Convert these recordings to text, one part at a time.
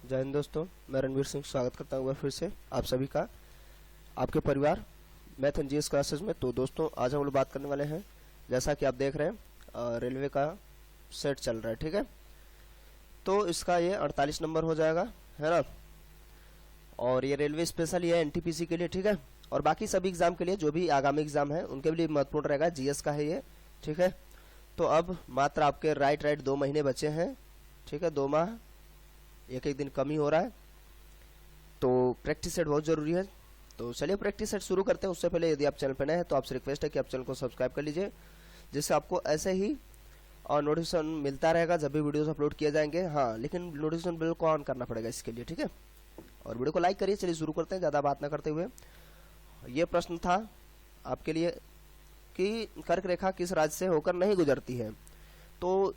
जय हिंद दोस्तों, मैं रणवीर सिंह स्वागत करता हूँ फिर से आप सभी का आपके परिवार मैथ एंड जीएस क्लासेस में। तो दोस्तों आज हम लोग बात करने वाले हैं, जैसा कि आप देख रहे हैं रेलवे का सेट चल रहा है, ठीक है। तो इसका ये 48 नंबर हो जाएगा, है ना। और ये रेलवे स्पेशल ये एनटीपीसी के लिए, ठीक है। और बाकी सभी एग्जाम के लिए, जो भी आगामी एग्जाम है उनके लिए महत्वपूर्ण रहेगा। जीएस का है ये, ठीक है। तो अब मात्र आपके राइट 2 महीने बचे हैं, ठीक है। 2 माह एक दिन कम ही हो रहा है, तो प्रैक्टिस सेट बहुत जरूरी है। तो चलिए प्रैक्टिस सेट शुरू करते हैं। उससे पहले यदि आप चैनल पर नए हैं तो आपसे रिक्वेस्ट है कि आप चैनल को सब्सक्राइब कर लीजिए, जिससे आपको ऐसे ही और नोटिफिकेशन मिलता रहेगा जब भी वीडियोस अपलोड किए जाएंगे। हाँ, लेकिन नोटिफिकेशन बिल को ऑन करना पड़ेगा इसके लिए, ठीक है। और वीडियो को लाइक करिए। चलिए शुरू करते हैं ज़्यादा बात ना करते हुए। ये प्रश्न था आपके लिए कि कर्क रेखा किस राज्य से होकर नहीं गुजरती है। तो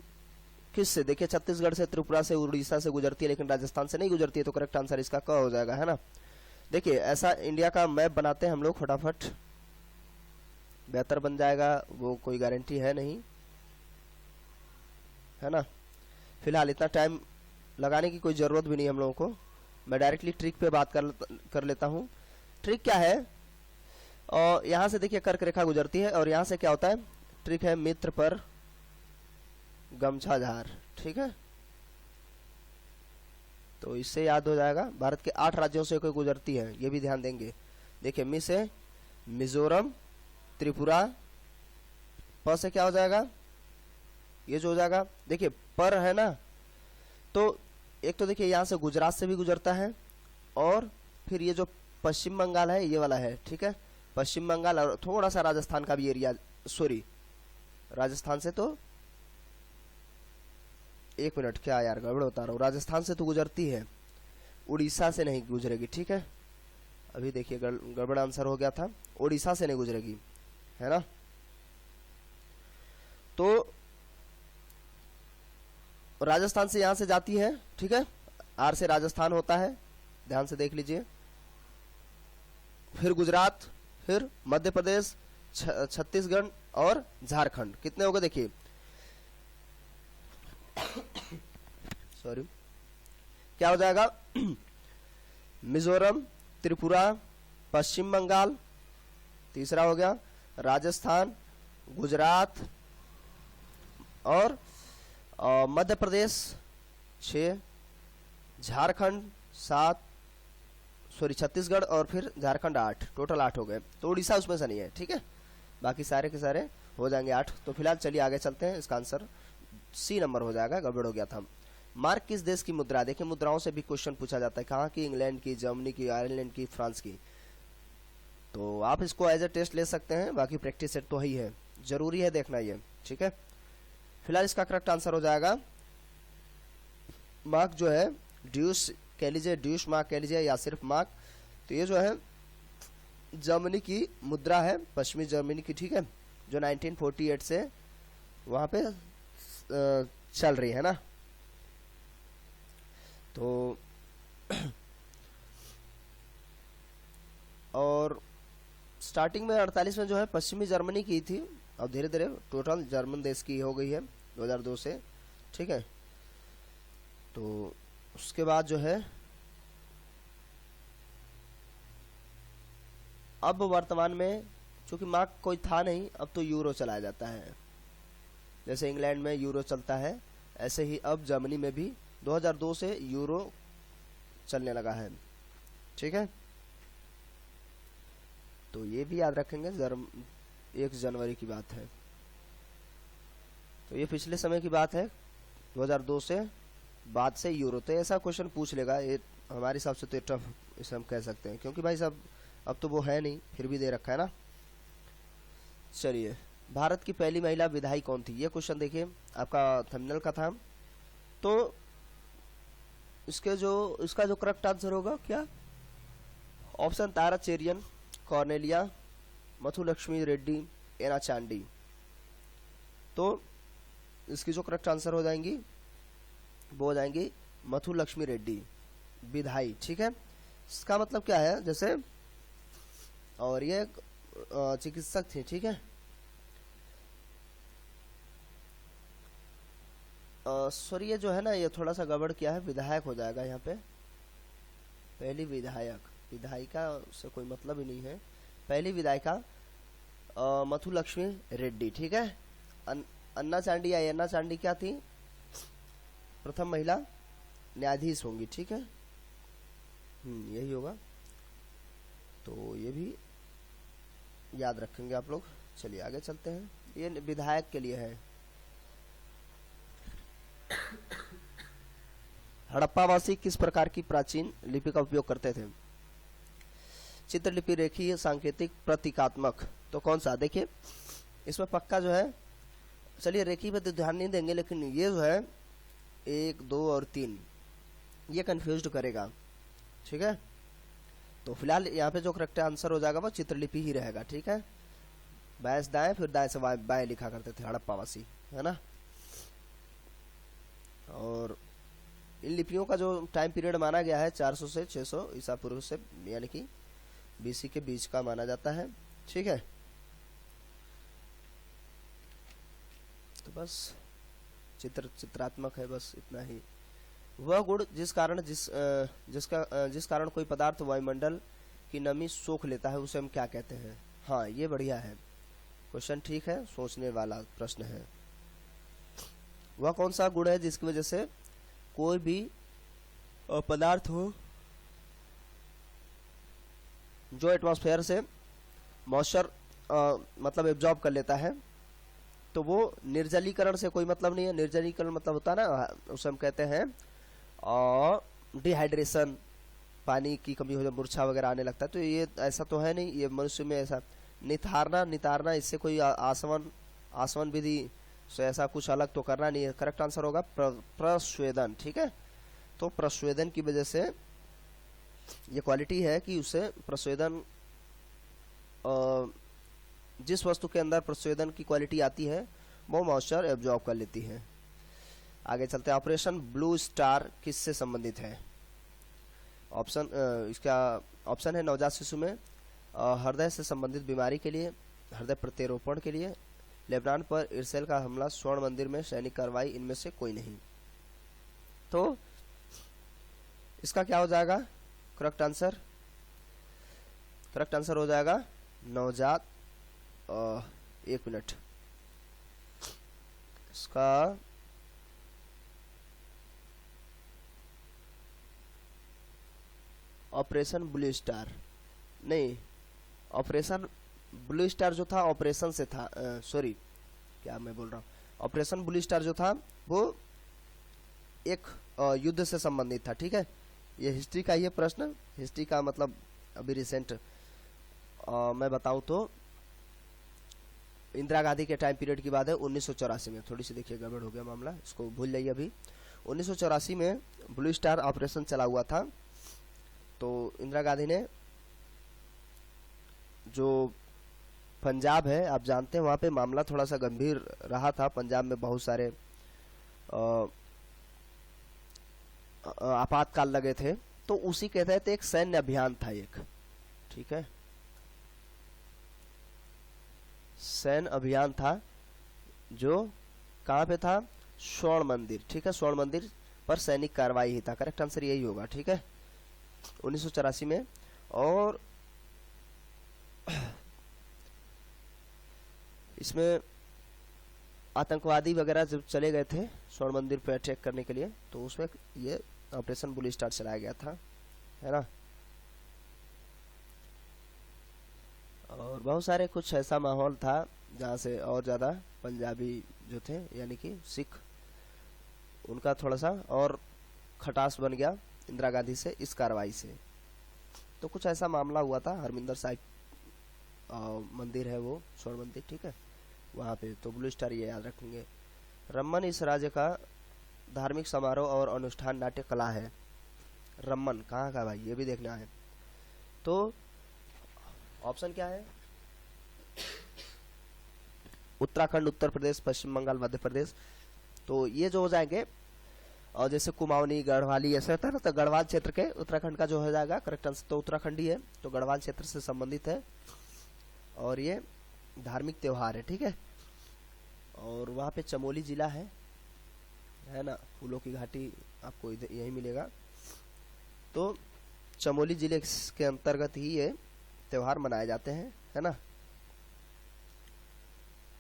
किस से, देखिए छत्तीसगढ़ से, त्रिपुरा से, उड़ीसा से गुजरती है, लेकिन राजस्थान से नहीं गुजरती है। तो करेक्ट आंसर इसका क हो जाएगा, है ना। देखिए ऐसा इंडिया का मैप बनाते हैं हम लोग, फटाफट बेहतर बन जाएगा, वो कोई गारंटी है नहीं, है ना। फिलहाल इतना टाइम लगाने की कोई जरूरत भी नहीं हम लोगों को। मैं डायरेक्टली ट्रिक पे बात कर लेता हूँ। ट्रिक क्या है, और यहाँ से देखिए कर्क रेखा गुजरती है, और यहाँ से क्या होता है, ट्रिक है मित्र पर गमछाधार, ठीक है। तो इससे याद हो जाएगा, भारत के 8 राज्यों से कोई गुजरती है, ये भी ध्यान देंगे। देखिए मी से मिजोरम, त्रिपुरा, प से क्या हो जाएगा, ये जो हो जाएगा। देखिए पर है ना, तो एक तो देखिए यहाँ से गुजरात से भी गुजरता है, और फिर ये जो पश्चिम बंगाल है ये वाला है, ठीक है। पश्चिम बंगाल और थोड़ा सा राजस्थान का भी एरिया, सॉरी राजस्थान से, तो एक मिनट, क्या यार गड़बड़ बता रहा हूँ। राजस्थान से तो गुजरती है, उड़ीसा से नहीं गुजरेगी, ठीक है। अभी देखिए गड़बड़ आंसर हो गया था, उड़ीसा से नहीं गुजरेगी, है ना। तो राजस्थान से यहां से जाती है, ठीक है। आर से राजस्थान होता है, ध्यान से देख लीजिए। फिर गुजरात, फिर मध्य प्रदेश, छत्तीसगढ़ और झारखंड। कितने हो गए देखिए, सॉरी, क्या हो जाएगा, मिजोरम, त्रिपुरा, पश्चिम बंगाल, तीसरा हो गया राजस्थान, गुजरात और मध्य प्रदेश 6, झारखंड 7, सॉरी छत्तीसगढ़ और फिर झारखंड 8, टोटल 8 हो गए। तो उड़ीसा उसमें से नहीं है, ठीक है। बाकी सारे के सारे हो जाएंगे 8। तो फिलहाल चलिए आगे चलते हैं। इसका आंसर सी नंबर हो जाएगा, गड़बड़ हो गया था। मार्क किस देश की मुद्रा, देखिए मुद्राओं से भी क्वेश्चन पूछा जाता है। कहाँ की, इंग्लैंड की, जर्मनी की, आयरलैंड की, फ्रांस की। तो आप इसको एज ए टेस्ट ले सकते हैं, बाकी प्रैक्टिस सेट तो ही है, जरूरी है देखना ये, ठीक है। फिलहाल इसका करेक्ट आंसर हो जाएगा मार्क, जो है ड्यूस कह लीजिए, ड्यूस मार्क कह लीजिए, या सिर्फ मार्क। तो ये जो है जर्मनी की मुद्रा है, पश्चिमी जर्मनी की, ठीक है, जो 1948 से वहां पे चल रही है ना। तो और स्टार्टिंग में 48 में जो है पश्चिमी जर्मनी की थी, अब धीरे धीरे टोटल जर्मन देश की हो गई है 2002 से, ठीक है। तो उसके बाद जो है अब वर्तमान में चूंकि मार्क कोई था नहीं, अब तो यूरो चलाया जाता है। जैसे इंग्लैंड में यूरो चलता है, ऐसे ही अब जर्मनी में भी 2002 से यूरो चलने लगा है, ठीक है। तो ये भी याद रखेंगे, 1 जनवरी की बात है। तो ये पिछले समय की बात है, 2002 से बाद से यूरो। तो ऐसा क्वेश्चन पूछ लेगा, ये हमारे हिसाब से तो टफ इसे हम कह सकते हैं, क्योंकि भाई साहब अब तो वो है नहीं, फिर भी दे रखा है ना। चलिए, भारत की पहली महिला विधायक कौन थी, ये क्वेश्चन देखिए आपका थंबनेल का था। तो इसका जो करेक्ट आंसर होगा क्या, ऑप्शन तारा चेरियन, कॉर्नेलिया, मथुलक्ष्मी रेड्डी, एना चांडी। तो इसकी जो करेक्ट आंसर हो जाएंगी वो हो जाएंगी मथुलक्ष्मी रेड्डी विधाई, ठीक है। इसका मतलब क्या है, जैसे और ये चिकित्सक थे, ठीक है। सॉरी ये जो है ना, ये थोड़ा सा गड़बड़ किया है, विधायक हो जाएगा यहाँ पे। पहली विधायक, विधायिका से कोई मतलब ही नहीं है। पहली विधायिका मथुलक्ष्मी रेड्डी, ठीक है। अन्ना चांडी या अन्ना चांडी क्या थी? प्रथम महिला न्यायाधीश होंगी, ठीक है। यही होगा, तो ये भी याद रखेंगे आप लोग। चलिए आगे चलते हैं, ये विधायक के लिए है। हड़प्पावासी किस प्रकार की प्राचीन लिपि का उपयोग करते थे? चित्रलिपि, रेखीय, सांकेतिक, प्रतीकात्मक। तो कौन सा? देखिए इसमें पक्का जो है, चलिए रेखी पे तो ध्यान नहीं देंगे, लेकिन ये जो है 1, 2 और 3 ये कंफ्यूज करेगा, ठीक है। तो फिलहाल यहाँ पे जो करेक्ट आंसर हो जाएगा वो चित्रलिपि ही रहेगा, ठीक है। बाएं से दाएं, फिर दाएं से बाएं लिखा करते थे हड़प्पावासी, है ना। और इन लिपियों का जो टाइम पीरियड माना गया है 400 से 600 ईसा पूर्व से, यानी कि बीसी के बीच का माना जाता है, ठीक है। तो बस चित्रात्मक है, बस इतना ही। वह गुण जिस कारण कोई पदार्थ वायुमंडल की नमी सोख लेता है उसे हम क्या कहते हैं? हाँ, ये बढ़िया है क्वेश्चन, ठीक है, सोचने वाला प्रश्न है। वह कौन सा गुण है जिसकी वजह से कोई भी पदार्थ हो जो एटमॉस्फेयर से मॉइस्चर मतलब एब्जॉर्ब कर लेता है, तो वो निर्जलीकरण से कोई मतलब नहीं है। निर्जलीकरण मतलब होता है ना, उसे हम कहते हैं डिहाइड्रेशन, पानी की कमी हो जाए, मूर्छा वगैरह आने लगता है। तो ये ऐसा तो है नहीं, ये मनुष्य में ऐसा नितारना इससे कोई आसवन विधि से ऐसा कुछ अलग तो करना नहीं है। करेक्ट आंसर होगा प्रस्वेदन, ठीक है। तो प्रस्वेदन की वजह से ये क्वालिटी है कि उसे प्रस्वेदन, जिस वस्तु के अंदर प्रस्वेदन की क्वालिटी आती है वो मॉइस्चर एब्जॉर्ब कर लेती है। आगे चलते हैं, ऑपरेशन ब्लू स्टार किससे संबंधित है? इसका ऑप्शन है नवजात शिशु में, हृदय से संबंधित बीमारी के लिए, हृदय प्रत्यारोपण के लिए, लेबनान पर इस्राएल का हमला, स्वर्ण मंदिर में सैनिक कार्रवाई, इनमें से कोई नहीं। तो इसका क्या हो जाएगा करेक्ट आंसर? करेक्ट आंसर हो जाएगा नवजात, 1 मिनट, इसका ऑपरेशन ब्लू स्टार नहीं, ऑपरेशन ब्लू स्टार जो था ऑपरेशन से था, सॉरी क्या मैं बोल रहा हूँ, ऑपरेशन ब्लू स्टार जो था वो एक युद्ध से संबंधित था, ठीक है। ये हिस्ट्री का ये प्रश्न, हिस्ट्री का मतलब अभी रिसेंट मैं बताऊं तो इंदिरा गांधी के टाइम पीरियड की बात है 1984 में। थोड़ी सी देखिए गड़बड़ हो गया मामला, इसको भूल जाइए। अभी 1984 में ब्लू स्टार ऑपरेशन चला हुआ था। तो इंदिरा गांधी ने जो पंजाब है, आप जानते हैं वहाँ पे मामला थोड़ा सा गंभीर रहा था। पंजाब में बहुत सारे आपातकाल लगे थे, तो उसी के तहत एक सैन्य अभियान था एक, ठीक है, सैन्य अभियान था जो कहाँ पे था? स्वर्ण मंदिर, ठीक है, स्वर्ण मंदिर पर सैनिक कार्रवाई ही था। करेक्ट आंसर यही होगा, ठीक है, 1984 में। और इसमें आतंकवादी वगैरह जब चले गए थे स्वर्ण मंदिर पे अटैक करने के लिए, तो उसमें ये ऑपरेशन ब्लू स्टार चलाया गया था, है ना। और बहुत सारे कुछ ऐसा माहौल था जहाँ से और ज़्यादा पंजाबी जो थे यानी कि सिख, उनका थोड़ा सा और खटास बन गया इंदिरा गांधी से इस कार्रवाई से। तो कुछ ऐसा मामला हुआ था। हरमिंदर साहिब मंदिर है वो स्वर्ण मंदिर, ठीक है, वहाँ पे। तो ब्लू स्टार ये याद रखेंगे। रम्मन इस राज्य का धार्मिक समारोह और अनुष्ठान नाट्य कला है। रम्मन कहाँ का भाई, ये भी देखना है। तो ऑप्शन क्या है? उत्तराखंड, उत्तर प्रदेश, पश्चिम बंगाल, मध्य प्रदेश। तो ये जो हो जाएंगे, और जैसे कुमाऊनी, गढ़वाली ऐसे होता है ना, तो गढ़वाल क्षेत्र के उत्तराखंड का जो हो जाएगा करेक्ट आंसर। तो उत्तराखंड ही है, तो गढ़वाल क्षेत्र से संबंधित है और ये धार्मिक त्योहार है, ठीक है। और वहाँ पे चमोली जिला है ना, फूलों की घाटी आपको इधर यही मिलेगा। तो चमोली जिले के अंतर्गत ही ये त्योहार मनाए जाते हैं, है ना।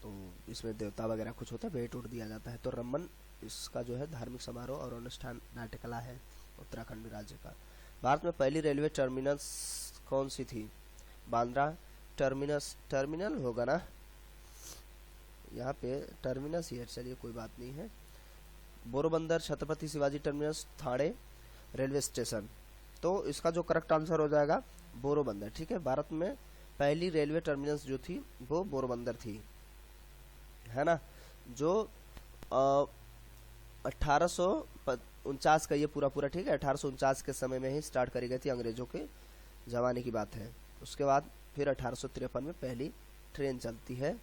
तो इसमें देवता वगैरह कुछ होता है, भेंट उठ दिया जाता है। तो रमन इसका जो है धार्मिक समारोह और अनुष्ठान नाट्यकला है उत्तराखंड राज्य का। भारत में पहली रेलवे टर्मिनस कौन सी थी? बांद्रा टर्मिनस, टर्मिनल होगा ना यहाँ पे, टर्मिनस ही है, चलिए कोई बात नहीं है। Bori Bunder Chhatrapati Shivaji terminus Thane railway station. तो इसका जो करेक्ट आंसर हो जाएगा बोरोबंदर, ठीक है। भारत में पहली रेलवे टर्मिनस जो थी वो बोरोबंदर थी, है ना, जो 1849 का ये पूरा ठीक है, 1849 के समय में ही स्टार्ट करी गई थी, अंग्रेजों के जमाने की बात है। उसके बाद फिर 1853 में पहली ट्रेन चलती है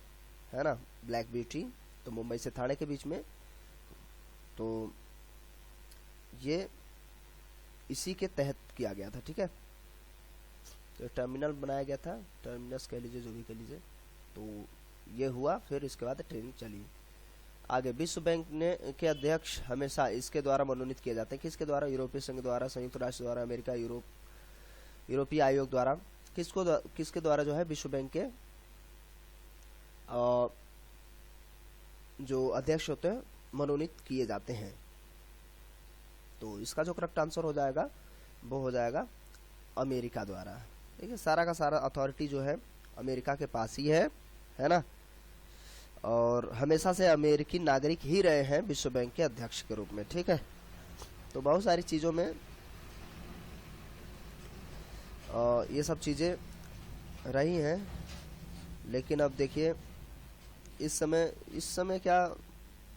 ना, ब्लैक ब्यूटी, तो मुंबई से ठाणे के बीच में। तो ये इसी के तहत किया गया था, ठीक है। तो टर्मिनल बनाया गया था, टर्मिनस कह लीजिए, जो भी कह लीजिए। तो ये हुआ, फिर इसके बाद ट्रेन चली आगे। विश्व बैंक ने के अध्यक्ष हमेशा इसके द्वारा मनोनीत किए जाते हैं, किसके द्वारा? यूरोपीय संघ द्वारा, संयुक्त राष्ट्र द्वारा, अमेरिका, यूरोपीय आयोग द्वारा। किसके द्वारा जो है विश्व बैंक के जो अध्यक्ष होते हैं मनोनीत किए जाते हैं। तो इसका जो करेक्ट आंसर हो जाएगा वो हो जाएगा अमेरिका द्वारा। देखिए सारा का सारा अथॉरिटी जो है अमेरिका के पास ही है ना, और हमेशा से अमेरिकी नागरिक ही रहे हैं विश्व बैंक के अध्यक्ष के रूप में, ठीक है। तो बहुत सारी चीज़ों में ये सब चीज़ें रही हैं, लेकिन अब देखिए इस समय क्या,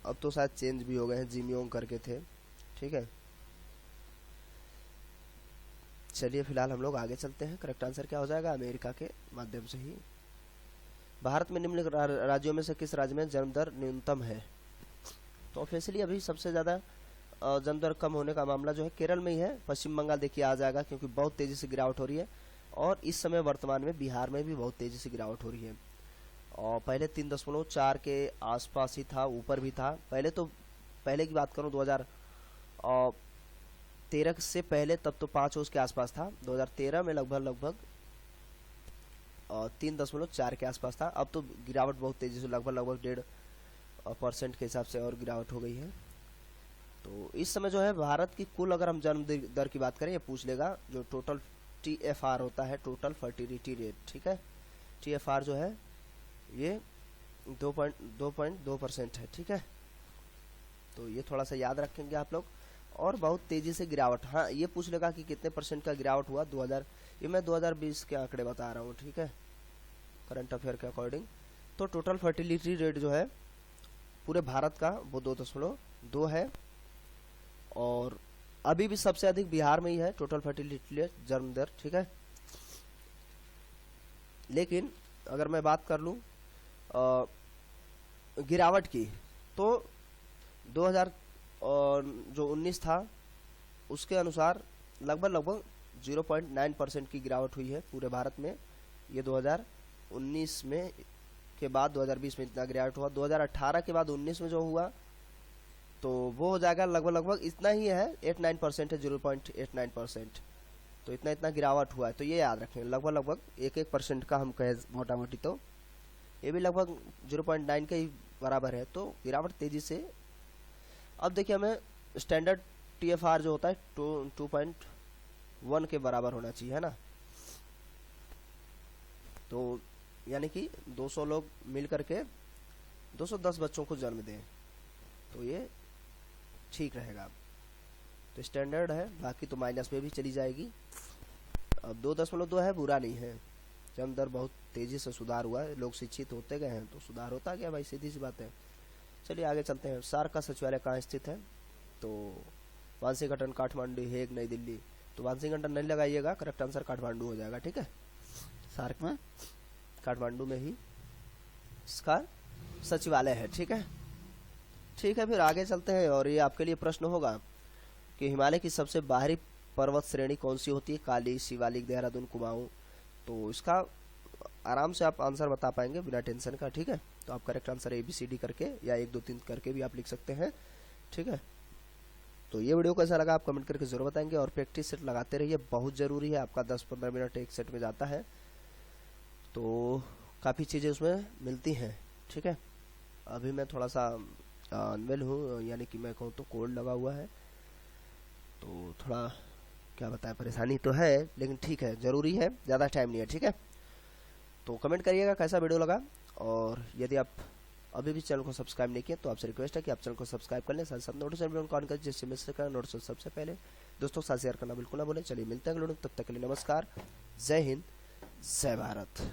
अब तो शायद चेंज भी हो गए हैं, जिमियोंग करके थे, ठीक है। चलिए फिलहाल हम लोग आगे चलते हैं। करेक्ट आंसर क्या हो जाएगा? अमेरिका के माध्यम से ही। भारत में निम्नलिखित राज्यों में से किस राज्य में जन्म दर न्यूनतम है? तो ऑब्वियसली अभी सबसे ज़्यादा जन्म दर कम होने का मामला जो है केरल में ही है। पश्चिम बंगाल देखिए आ जाएगा, क्योंकि बहुत तेज़ी से गिरावट हो रही है, और इस समय वर्तमान में बिहार में भी बहुत तेज़ी से गिरावट हो रही है। और पहले 3.4 के आसपास ही था, ऊपर भी था। पहले की बात करूं 2013 से पहले, तब तो 5 उसके आसपास था। 2013 में लगभग 3.4 के आसपास था। अब तो गिरावट बहुत तेज़ी से लगभग 1.5% के हिसाब से और गिरावट हो गई है। तो इस समय जो है भारत की कुल, अगर हम जन्म दर की बात करें, ये पूछ लेगा, जो टोटल TFR होता है, टोटल फर्टिलिटी रेट, ठीक है। TFR जो है ये 2.2% है, ठीक है। तो ये थोड़ा सा याद रखेंगे आप लोग। और बहुत तेज़ी से गिरावट, हाँ ये पूछ लेगा कि कितने % का गिरावट हुआ 2000, ये मैं 2020 के आंकड़े बता रहा हूँ, ठीक है, करंट अफेयर के अकॉर्डिंग। तो टोटल फर्टिलिटी रेट जो है पूरे भारत का वो 2.2 है, और अभी भी सबसे अधिक बिहार में ही है टोटल फर्टिलिटी रेट, जन्म दर, ठीक है। लेकिन अगर मैं बात कर लूँ गिरावट की, तो 2019 था उसके अनुसार लगभग 0.9% की गिरावट हुई है पूरे भारत में। ये 2019 में के बाद 2020 में इतना गिरावट हुआ। 2018 के बाद 19 में जो हुआ तो वो हो जाएगा लगभग इतना ही है, 8-9% है, 0.89%। तो इतना गिरावट हुआ है। तो ये याद रखें, लगभग 1% का हम कहें मोटा मोटी, तो ये भी लगभग 0.9 के ही बराबर है। तो गिरावट तेज़ी से। अब देखिए हमें स्टैंडर्ड TFR जो होता है 2.1 के बराबर होना चाहिए, है ना। तो यानी कि 200 लोग मिल करके 210 बच्चों को जन्म दें, तो ये ठीक रहेगा। तो स्टैंडर्ड है, बाकी तो माइनस में भी चली जाएगी। अब 2.2 है, बुरा नहीं है। जन्म दर बहुत तेज़ी से सुधार हुआ है, लोग शिक्षित होते गए हैं तो सुधार होता गया भाई, सीधी सी बात है। चलिए आगे चलते हैं। सार्क का सचिवालय कहाँ स्थित है? तो वाशिंगटन, काठमांडू, हेग, नई दिल्ली। तो वाशिंगटन नहीं लगाइएगा, करेक्ट आंसर काठमांडू हो जाएगा, ठीक है। सार्क में काठमांडू में ही इसका सचिवालय है, ठीक है। ठीक है, फिर आगे चलते हैं। और ये आपके लिए प्रश्न होगा कि हिमालय की सबसे बाहरी पर्वत श्रेणी कौन सी होती है? काली, शिवालिक, देहरादून, कुमाऊं। तो इसका आराम से आप आंसर बता पाएंगे बिना टेंशन का, ठीक है। तो आप करेक्ट आंसर ABCD करके या 1 2 3 करके भी आप लिख सकते हैं, ठीक है। तो ये वीडियो कैसा लगा आप कमेंट करके ज़रूर बताएंगे, और प्रैक्टिस सेट लगाते रहिए, बहुत ज़रूरी है। आपका 10-15 मिनट एक सेट में जाता है, तो काफ़ी चीज़ें उसमें मिलती हैं। ठीक है, अभी मैं थोड़ा सा अनवेल हूँ, यानी कि मैं कहूँ तो कोल्ड लगा हुआ है, तो थोड़ा क्या बताएं, परेशानी तो है, लेकिन ठीक है, ज़रूरी है, ज़्यादा टाइम नहीं है। ठीक है, तो कमेंट करिएगा कैसा वीडियो लगा, और यदि आप अभी भी चैनल को सब्सक्राइब नहीं किया तो आपसे रिक्वेस्ट है कि आप चैनल को सब्सक्राइब कर लें, साथ साथ नोटिफिकेशन ऑन करें, जिससे मिस करना नोटिफिकेशन सबसे पहले दोस्तों के साथ शेयर करना बिल्कुल ना भूलें। चलिए मिलते हैं अगले वीडियो में, तब तक के लिए नमस्कार, जय हिंद, जय भारत।